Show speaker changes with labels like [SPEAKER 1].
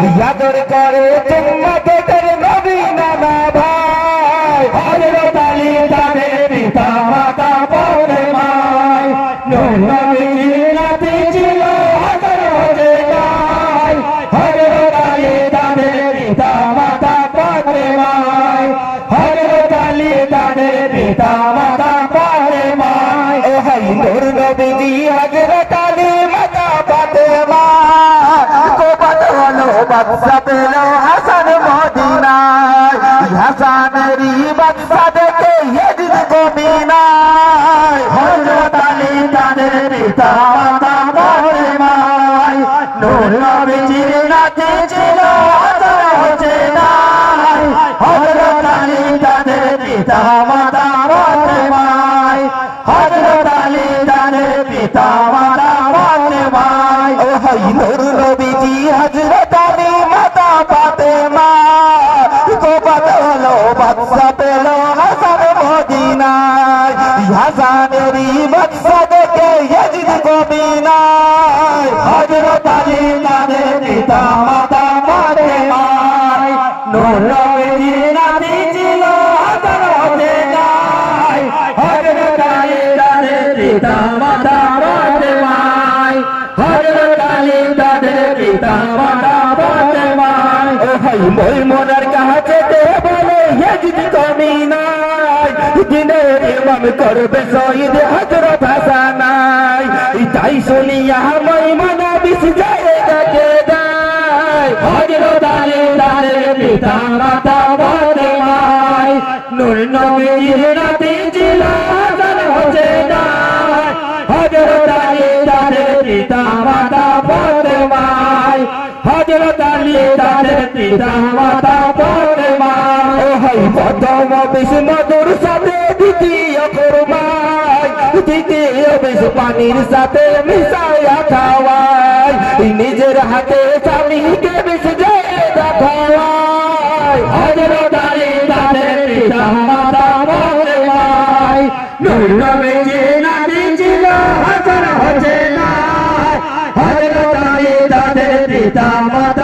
[SPEAKER 1] আদর করে উম্মতের নবী নানা ভাই হযরত আলী তাদের পিতা মাতা পরে মাই নূর নবীর নাতি ছিল হযরত গায় হযরত আলী তাদের পিতা মাতা পরে মাই হযরত আলী তাদের পিতা মাতা পরে মাই ও হাই নূর নবীজি হযরত আলী মাতা ফাতেমা কোপাত হলো বাদশা পেল হাসান মদিনায় হাসানেরই বাদশা দেখে ইয়াজিদ কমিনায় হযরত আলী তাদের পিতা মাতা পরে মাই নূর নবীজির নাতি ছিল হযরত নাই হযরত আলী তাদের পিতা মাতা পরে মাই হযরত আলী তাদের পিতা মাতা পরে মাই ও হাই নূর নবীজি হযরত আলী মাতা ফাতেমা কোপাত হলো বাদশা পেল হাসান মদিনায় হাসানেরই বাদশা দেখে ইয়াজিদ কমিনায় হযরত আলী তাদের পিতা মাতা পরে মাই নূর নবীজির নাতি ছিল হযরত নাই হযরত আলী তাদের পিতা মাতা পরে মাই হযরত আলী তাদের পিতা মাতা পরে মাই ও ভাই ময়মুনার কাছে বলে ইয়াজিদ কমিনায় দিনের ইমাম করবে শহীদ হযরত হাসানাই তাই শুনিয়া ময়মুনা বিশ জায়গাকে দেয় হযরত আলী তাদের পিতা মাতা পরে মাই নূর নবীর নাতি ছিল হযরত নাই হযরত আলী তাদের পিতা মাতা পরে মাই হযরত আলী তাদের পিতা মাতা পরে মাই ও হাই প্রথম বিশ মধুর সাথে দ্বিতীয় কুরবাই দ্বিতীয় বিশ পানির সাথে মিশাইয়া খাওয়াই নিজের হাতে স্বামীকে বিশ জায়গা খাওয়াই হযরত আলী তাদের পিতা মাতা পরে মাই নূর নবীজির নাতি ছিল হযরত নাই হযরত আলী তাদের পিতা মাতা